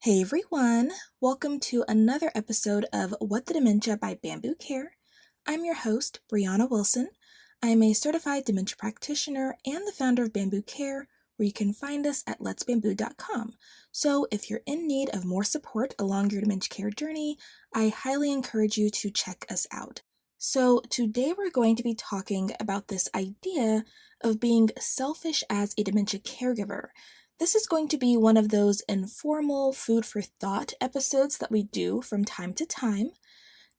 Hey everyone, welcome to another episode of What the Dementia by Bambu Care. I'm your host, Brianna Wilson. I'm a certified dementia practitioner and the founder of Bambu Care, where you can find us at letsbamboo.com. So if you're in need of more support along your dementia care journey, I highly encourage you to check us out. So today we're going to be talking about this idea of being selfish as a dementia caregiver. This is going to be one of those informal food for thought episodes that we do from time to time.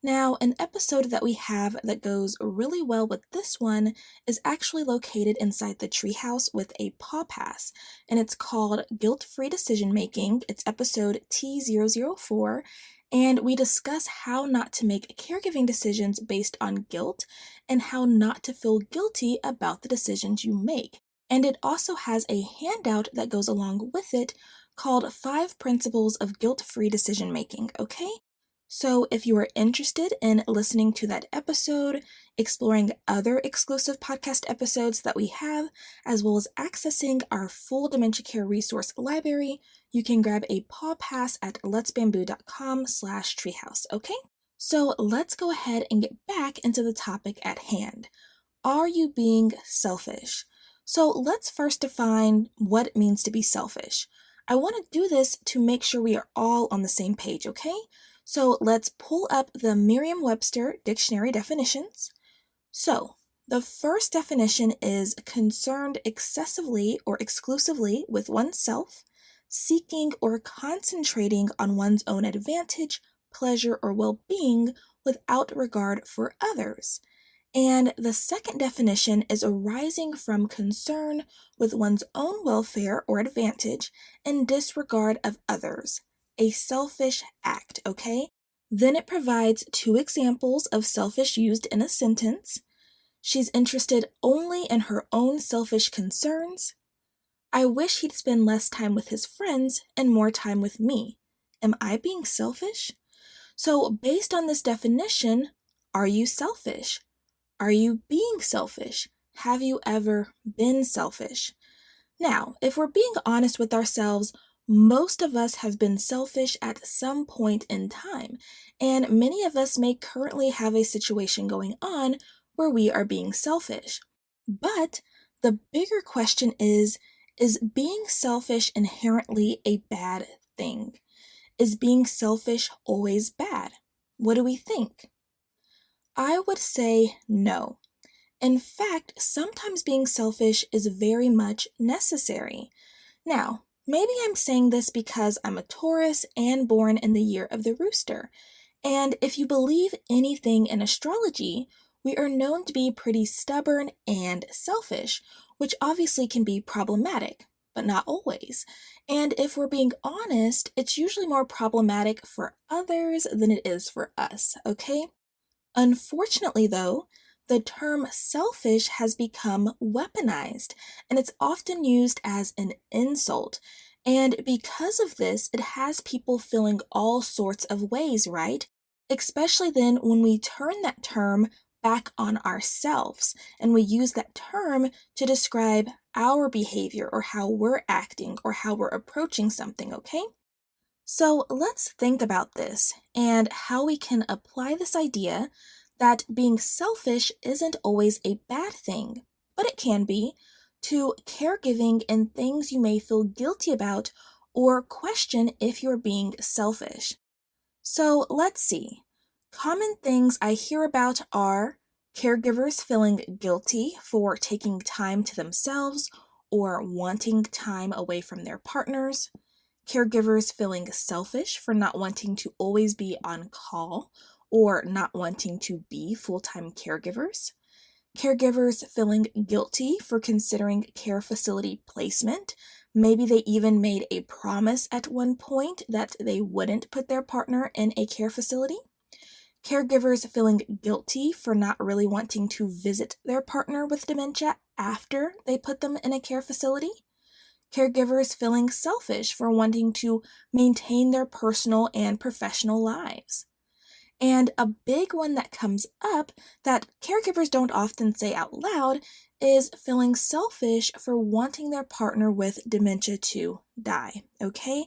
Now, an episode that we have that goes really well with this one is actually located inside the treehouse with a paw pass, and it's called Guilt-Free Decision Making. It's episode T004, and we discuss how not to make caregiving decisions based on guilt and how not to feel guilty about the decisions you make. And it also has a handout that goes along with it called 5 Principles of Guilt-Free Decision Making, okay? So if you are interested in listening to that episode, exploring other exclusive podcast episodes that we have, as well as accessing our full dementia care resource library, you can grab a paw pass at letsbamboo.com/treehouse, okay? So let's go ahead and get back into the topic at hand. Are you being selfish? So let's first define what it means to be selfish. I want to do this to make sure we are all on the same page, okay? So let's pull up the Merriam-Webster dictionary definitions. So the first definition is concerned excessively or exclusively with oneself, seeking or concentrating on one's own advantage, pleasure, or well-being without regard for others. And the second definition is arising from concern with one's own welfare or advantage and disregard of others. A selfish act, okay? Then it provides 2 examples of selfish used in a sentence. She's interested only in her own selfish concerns. I wish he'd spend less time with his friends and more time with me. Am I being selfish? So, based on this definition, are you selfish? Are you being selfish? Have you ever been selfish? Now, if we're being honest with ourselves, most of us have been selfish at some point in time, and many of us may currently have a situation going on where we are being selfish. But the bigger question is being selfish inherently a bad thing? Is being selfish always bad? What do we think? I would say no. In fact, sometimes being selfish is very much necessary. Now, maybe I'm saying this because I'm a Taurus and born in the year of the rooster. And if you believe anything in astrology, we are known to be pretty stubborn and selfish, which obviously can be problematic, but not always. And if we're being honest, it's usually more problematic for others than it is for us, okay? Unfortunately, though, the term selfish has become weaponized, and it's often used as an insult. And because of this, it has people feeling all sorts of ways, right? Especially then when we turn that term back on ourselves and we use that term to describe our behavior or how we're acting or how we're approaching something, okay? So let's think about this and how we can apply this idea that being selfish isn't always a bad thing, but it can be, to caregiving and things you may feel guilty about or question if you're being selfish. So let's see. Common things I hear about are caregivers feeling guilty for taking time to themselves or wanting time away from their partners, caregivers feeling selfish for not wanting to always be on call or not wanting to be full-time caregivers, caregivers feeling guilty for considering care facility placement. Maybe they even made a promise at one point that they wouldn't put their partner in a care facility, caregivers feeling guilty for not really wanting to visit their partner with dementia after they put them in a care facility, caregivers feeling selfish for wanting to maintain their personal and professional lives. And a big one that comes up that caregivers don't often say out loud is feeling selfish for wanting their partner with dementia to die, okay?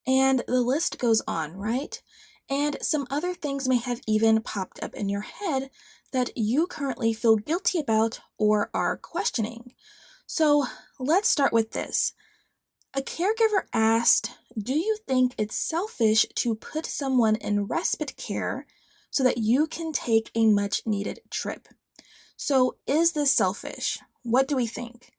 And the list goes on, right? And some other things may have even popped up in your head that you currently feel guilty about or are questioning. So let's start with this. A caregiver asked, "Do you think it's selfish to put someone in respite care so that you can take a much needed trip?" So, is this selfish? What do we think?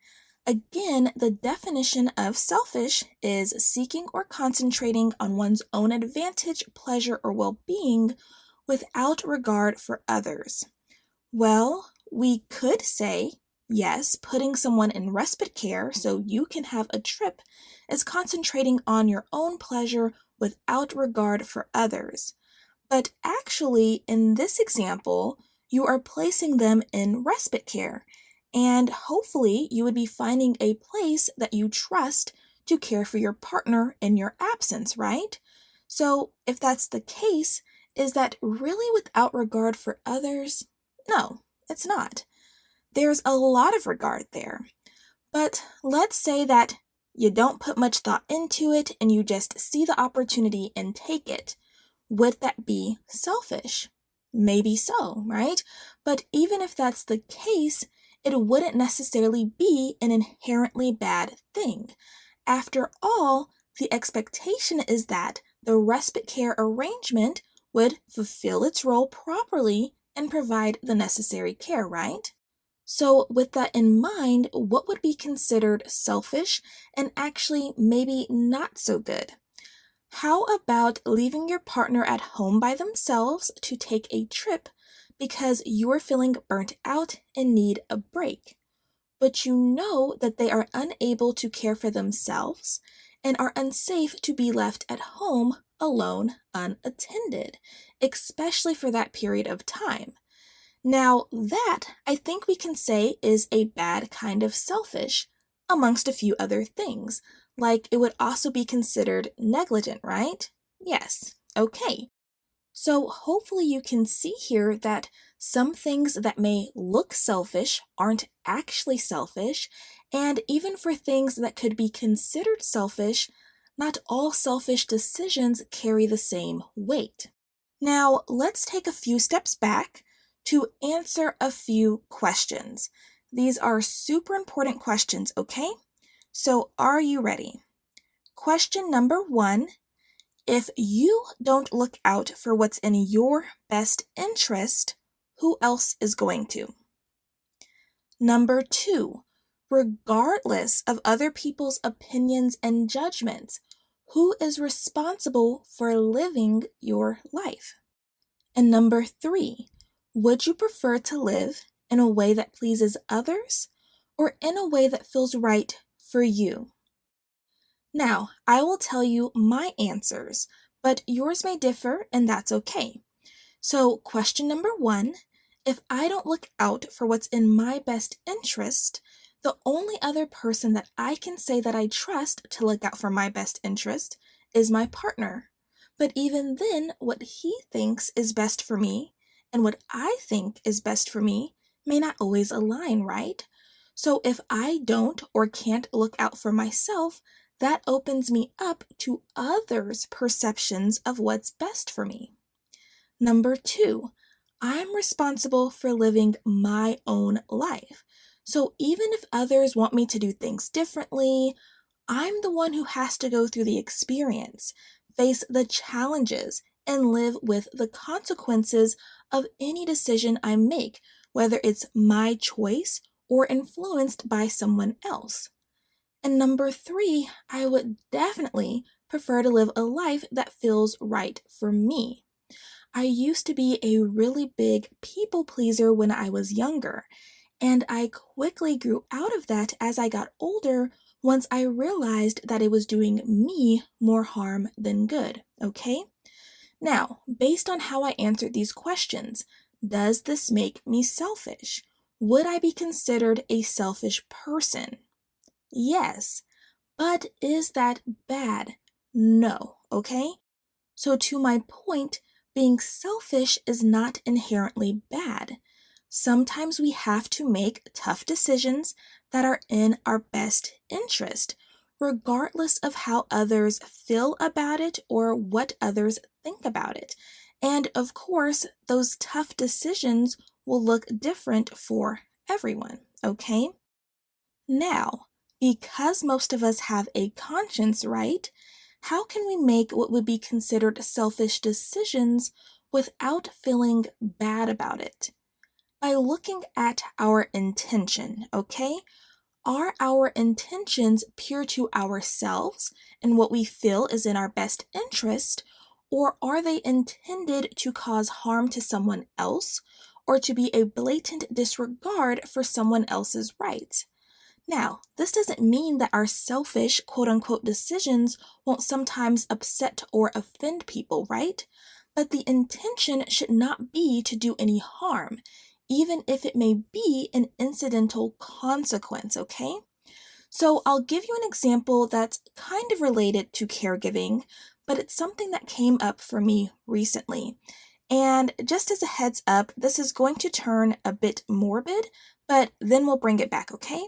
Again, the definition of selfish is seeking or concentrating on one's own advantage, pleasure, or well being without regard for others. Well, we could say, yes, putting someone in respite care so you can have a trip is concentrating on your own pleasure without regard for others. But actually, in this example, you are placing them in respite care, and hopefully, you would be finding a place that you trust to care for your partner in your absence, right? So, if that's the case, is that really without regard for others? No, it's not. There's a lot of regard there. But let's say that you don't put much thought into it and you just see the opportunity and take it. Would that be selfish? Maybe so, right? But even if that's the case, it wouldn't necessarily be an inherently bad thing. After all, the expectation is that the respite care arrangement would fulfill its role properly and provide the necessary care, right? So, with that in mind, what would be considered selfish and actually maybe not so good? How about leaving your partner at home by themselves to take a trip because you're feeling burnt out and need a break, but you know that they are unable to care for themselves and are unsafe to be left at home alone, unattended, especially for that period of time? Now, that I think we can say is a bad kind of selfish, amongst a few other things. Like it would also be considered negligent, right? Yes. Okay. So hopefully you can see here that some things that may look selfish aren't actually selfish, and even for things that could be considered selfish, not all selfish decisions carry the same weight. Now, let's take a few steps back to answer a few questions. These are super important questions, okay? So, are you ready? Question number 1: if you don't look out for what's in your best interest, who else is going to? Number 2: regardless of other people's opinions and judgments, who is responsible for living your life? And number 3: would you prefer to live in a way that pleases others or in a way that feels right for you? Now, I will tell you my answers, but yours may differ, and that's okay. So, question number 1: if I don't look out for what's in my best interest, the only other person that I can say that I trust to look out for my best interest is my partner. But even then, what he thinks is best for me and what I think is best for me may not always align, right? So if I don't or can't look out for myself, that opens me up to others' perceptions of what's best for me. Number 2: I'm responsible for living my own life. So even if others want me to do things differently, I'm the one who has to go through the experience, face the challenges, and live with the consequences of any decision I make, whether it's my choice or influenced by someone else. And number 3, I would definitely prefer to live a life that feels right for me. I used to be a really big people pleaser when I was younger, and I quickly grew out of that as I got older once I realized that it was doing me more harm than good, okay? Now, based on how I answered these questions, does this make me selfish? Would I be considered a selfish person? Yes. But is that bad? No, okay? So, to my point, being selfish is not inherently bad. Sometimes we have to make tough decisions that are in our best interest, regardless of how others feel about it or what others think about it. And of course, those tough decisions will look different for everyone, okay? Now, because most of us have a conscience, right? How can we make what would be considered selfish decisions without feeling bad about it? By looking at our intention, okay? Are our intentions pure to ourselves and what we feel is in our best interest, or are they intended to cause harm to someone else or to be a blatant disregard for someone else's rights? Now, this doesn't mean that our selfish, quote unquote, decisions won't sometimes upset or offend people, right? But the intention should not be to do any harm, even if it may be an incidental consequence, okay? So I'll give you an example that's kind of related to caregiving, but it's something that came up for me recently. And just as a heads up, this is going to turn a bit morbid, but then we'll bring it back, okay?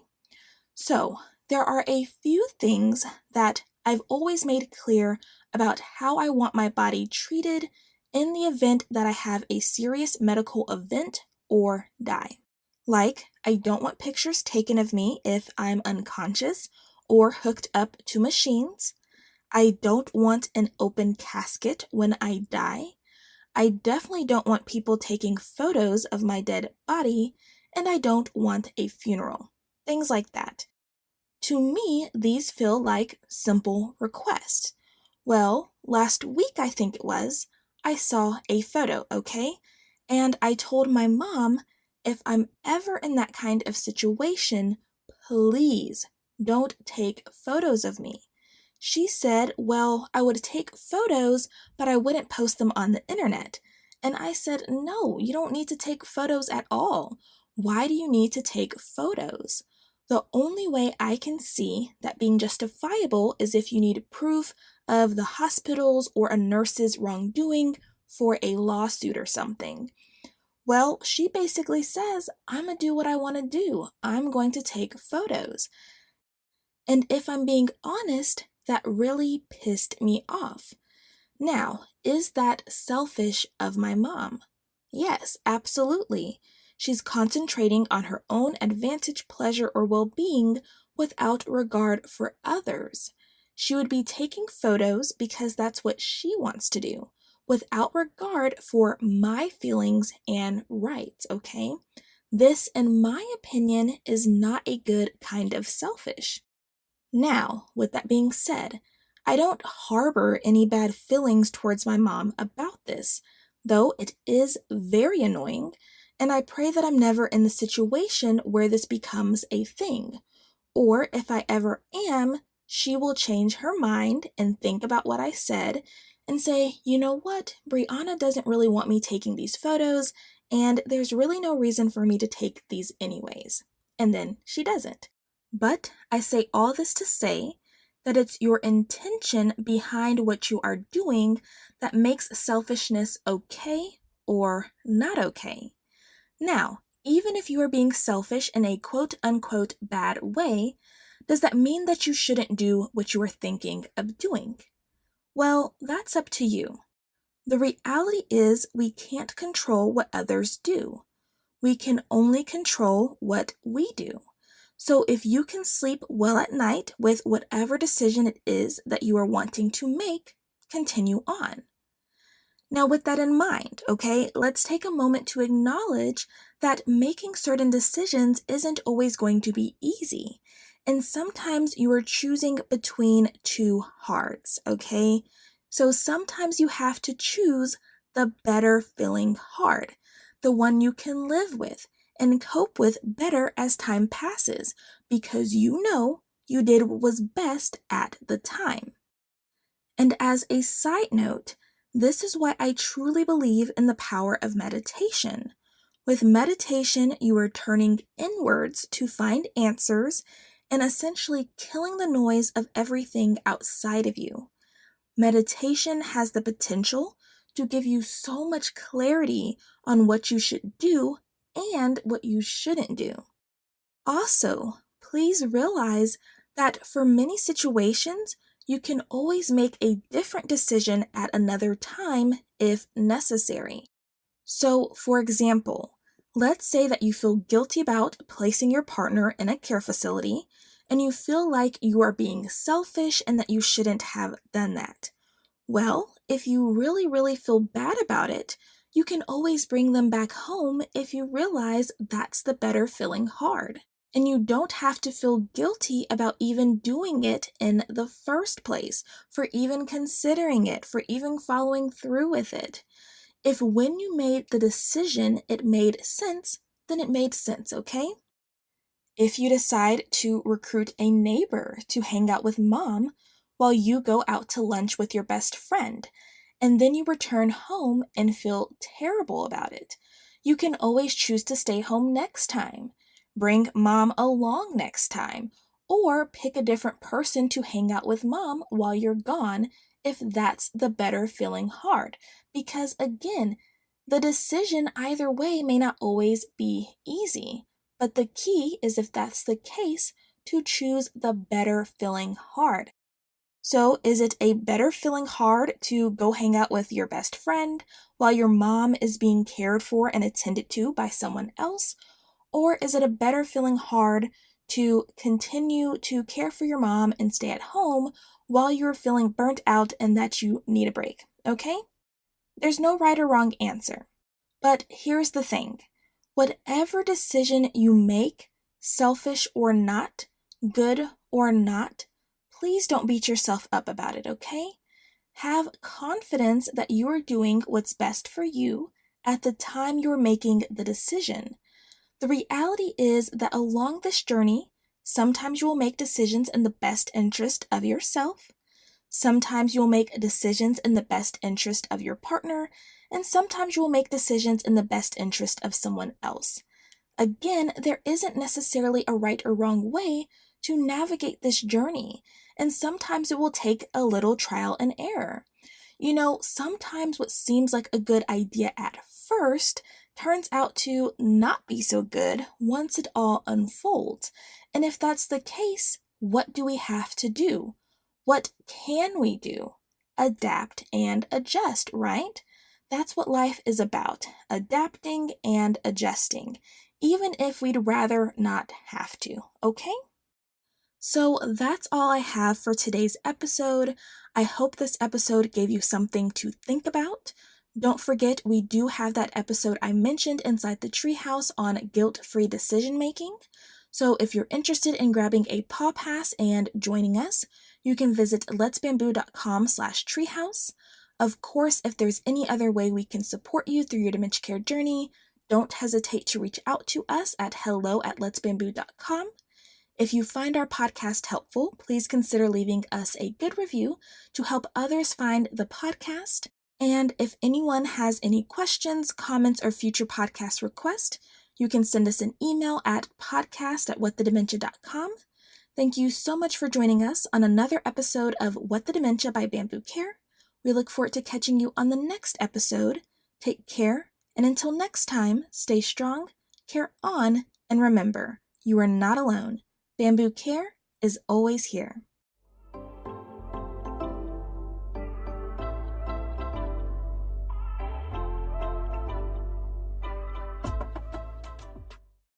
So, there are a few things that I've always made clear about how I want my body treated in the event that I have a serious medical event or die. Like, I don't want pictures taken of me if I'm unconscious or hooked up to machines. I don't want an open casket when I die. I definitely don't want people taking photos of my dead body, and I don't want a funeral. Things like that. To me, these feel like simple requests. Well, last week I think it was, I saw a photo, okay? And I told my mom, if I'm ever in that kind of situation, please don't take photos of me. She said, well, I would take photos, but I wouldn't post them on the internet. And I said, no, you don't need to take photos at all. Why do you need to take photos? The only way I can see that being justifiable is if you need proof of the hospital's or a nurse's wrongdoing for a lawsuit or something. Well, she basically says, I'm going to do what I want to do. I'm going to take photos. And if I'm being honest, that really pissed me off. Now, is that selfish of my mom? Yes, absolutely. She's concentrating on her own advantage, pleasure, or well being without regard for others. She would be taking photos because that's what she wants to do, without regard for my feelings and rights, okay? This, in my opinion, is not a good kind of selfish. Now, with that being said, I don't harbor any bad feelings towards my mom about this, though it is very annoying, and I pray that I'm never in the situation where this becomes a thing. Or if I ever am, she will change her mind and think about what I said and say, you know what, Brianna doesn't really want me taking these photos, and there's really no reason for me to take these anyways. And then she doesn't. But I say all this to say that it's your intention behind what you are doing that makes selfishness okay or not okay. Now, even if you are being selfish in a quote unquote bad way, does that mean that you shouldn't do what you are thinking of doing? Well, that's up to you. The reality is we can't control what others do. We can only control what we do. So if you can sleep well at night with whatever decision it is that you are wanting to make, continue on. Now, with that in mind, okay, let's take a moment to acknowledge that making certain decisions isn't always going to be easy. And sometimes you are choosing between two hearts, okay? So sometimes you have to choose the better feeling heart, the one you can live with and cope with better as time passes, because you know you did what was best at the time. And as a side note, this is why I truly believe in the power of meditation. With meditation, you are turning inwards to find answers and essentially killing the noise of everything outside of you. Meditation has the potential to give you so much clarity on what you should do and what you shouldn't do. Also, please realize that for many situations, you can always make a different decision at another time if necessary. So, for example, let's say that you feel guilty about placing your partner in a care facility and you feel like you are being selfish and that you shouldn't have done that. Well, if you really feel bad about it, you can always bring them back home if you realize that's the better feeling hard. And you don't have to feel guilty about even doing it in the first place, for even considering it, for even following through with it. If when you made the decision it made sense, then it made sense, okay? If you decide to recruit a neighbor to hang out with mom while you go out to lunch with your best friend, and then you return home and feel terrible about it, you can always choose to stay home next time. Bring mom along next time, or pick a different person to hang out with mom while you're gone if that's the better feeling hard. Because again, the decision either way may not always be easy. But the key is, if that's the case, to choose the better feeling hard. So, is it a better feeling hard to go hang out with your best friend while your mom is being cared for and attended to by someone else? Or is it a better feeling hard to continue to care for your mom and stay at home while you're feeling burnt out and that you need a break? Okay? There's no right or wrong answer. But here's the thing. Whatever decision you make, selfish or not, good or not, please don't beat yourself up about it, okay? Have confidence that you are doing what's best for you at the time you're making the decision. The reality is that along this journey, sometimes you will make decisions in the best interest of yourself. Sometimes you'll make decisions in the best interest of your partner, and sometimes you will make decisions in the best interest of someone else. Again, there isn't necessarily a right or wrong way to navigate this journey, and sometimes it will take a little trial and error. Sometimes what seems like a good idea at first turns out to not be so good once it all unfolds. And if that's the case, what do we have to do? What can we do? Adapt and adjust, right? That's what life is about, adapting and adjusting, even if we'd rather not have to, okay? So that's all I have for today's episode. I hope this episode gave you something to think about. Don't forget, we do have that episode I mentioned inside the treehouse on guilt-free decision making. So if you're interested in grabbing a paw pass and joining us, you can visit letsbamboo.com/treehouse. Of course, if there's any other way we can support you through your dementia care journey, don't hesitate to reach out to us at hello@letsbamboo.com. If you find our podcast helpful, please consider leaving us a good review to help others find the podcast. And if anyone has any questions, comments, or future podcast requests, you can send us an email at podcast@whatthedementia.com. Thank you so much for joining us on another episode of What the Dementia by Bambu Care. We look forward to catching you on the next episode. Take care, and until next time, stay strong, care on, and remember, you are not alone. Bambu Care is always here.